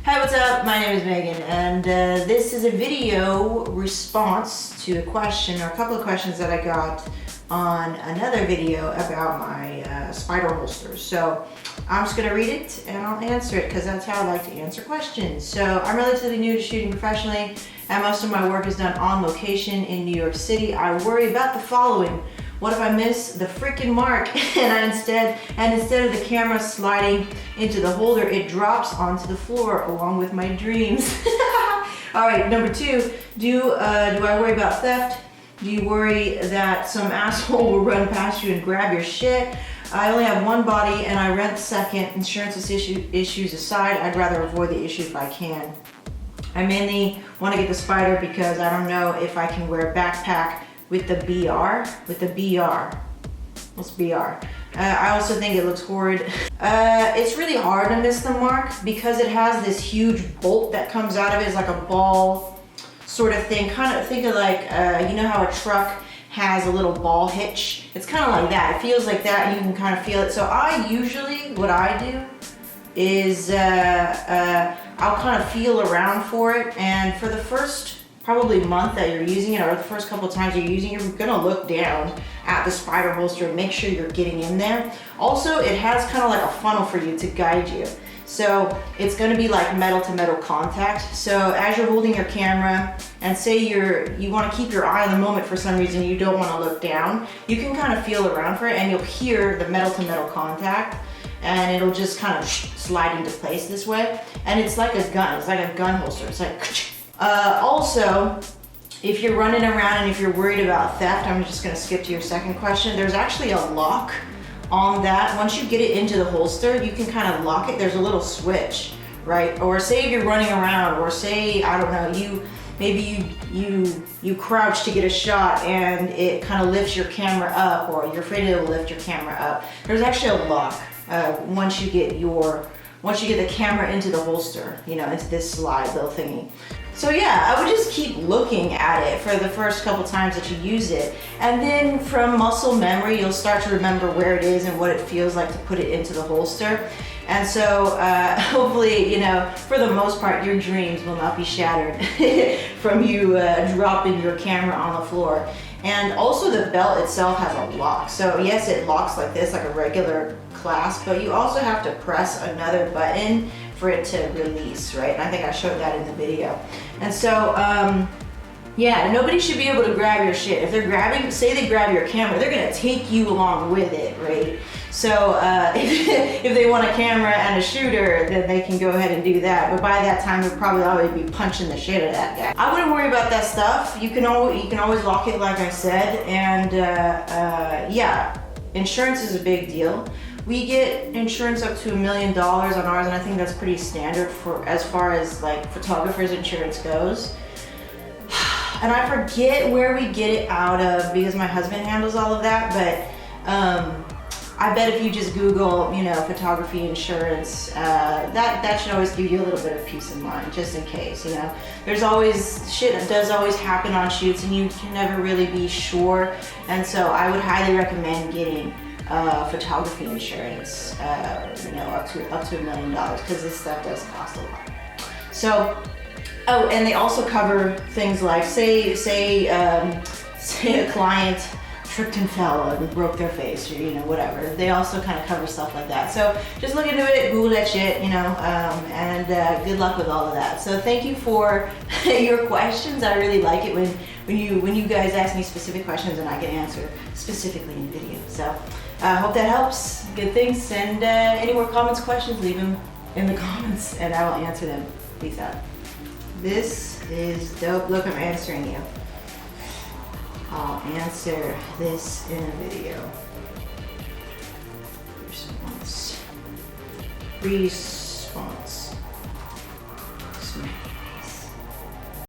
Hi, what's up? My name is Megan, and this is a video response to a question, or a couple of questions that I got on another video about my spider holsters. So I'm just gonna read it and I'll answer it because that's how I like to answer questions. So I'm relatively new to shooting professionally, and most of my work is done on location in New York City. I worry about the following. What if I miss the freaking mark and instead of the camera sliding into the holder, it drops onto the floor along with my dreams? All right, number two, do I worry about theft? Do you worry that some asshole will run past you and grab your shit? I only have one body and I rent second. Insurance issues aside, I'd rather avoid the issue if I can. I mainly want to get the spider because I don't know if I can wear a backpack with the BR. What's BR? I also think it looks horrid. It's really hard to miss the mark because it has this huge bolt that comes out of it. It's like a ball sort of thing. Kind of think of like, you know how a truck has a little ball hitch? It's kind of like that. It feels like that and you can kind of feel it. So what I do is I'll kind of feel around for it, and for the first probably month that you're using it, or the first couple of times you're using it, you're gonna look down at the spider holster and make sure you're getting in there. Also, it has kind of like a funnel for you to guide you. So it's gonna be like metal to metal contact. So as you're holding your camera and say you wanna keep your eye on the moment for some reason, you don't wanna look down, you can kind of feel around for it and you'll hear the metal to metal contact, and it'll just kind of slide into place this way. And it's like a gun, it's like a gun holster. It's like, also, if you're running around and if you're worried about theft, I'm just gonna skip to your second question. There's actually a lock on that. Once you get it into the holster, you can kind of lock it. There's a little switch, right? Or say if you're running around, or say, I don't know, maybe you crouch to get a shot and it kind of lifts your camera up, or you're afraid it'll lift your camera up. There's actually a lock once you get the camera into the holster, you know, into this slide little thingy. So yeah, I would just keep looking at it for the first couple times that you use it. And then from muscle memory, you'll start to remember where it is and what it feels like to put it into the holster. And so hopefully, you know, for the most part, your dreams will not be shattered from you dropping your camera on the floor. And also the belt itself has a lock. So yes, it locks like this, like a regular clasp, but you also have to press another button for it to release, right? And I think I showed that in the video. And so, yeah, nobody should be able to grab your shit. If they're say they grab your camera, they're gonna take you along with it, right? So if they want a camera and a shooter, then they can go ahead and do that. But by that time, you'll probably already be punching the shit out of that guy. I wouldn't worry about that stuff. You can always lock it, like I said. And yeah, insurance is a big deal. We get insurance up to $1 million on ours, and I think that's pretty standard for as far as like photographers insurance goes. And I forget where we get it out of because my husband handles all of that, but I bet if you just Google, you know, photography insurance, that should always give you a little bit of peace of mind, just in case, you know. There's always, shit does always happen on shoots and you can never really be sure. And so I would highly recommend getting photography insurance, you know, up to $1 million, because this stuff does cost a lot. So, oh, and they also cover things like, say a client tripped and fell and broke their face, or you know, whatever. They also kind of cover stuff like that. So just look into it, Google that shit, you know, and good luck with all of that. So thank you for your questions. I really like it when you guys ask me specific questions and I can answer specifically in video. So hope that helps. Good things. And any more comments, questions, leave them in the comments and I will answer them. Peace out. This is dope. Look, I'm answering you. I'll answer this in a video. Response.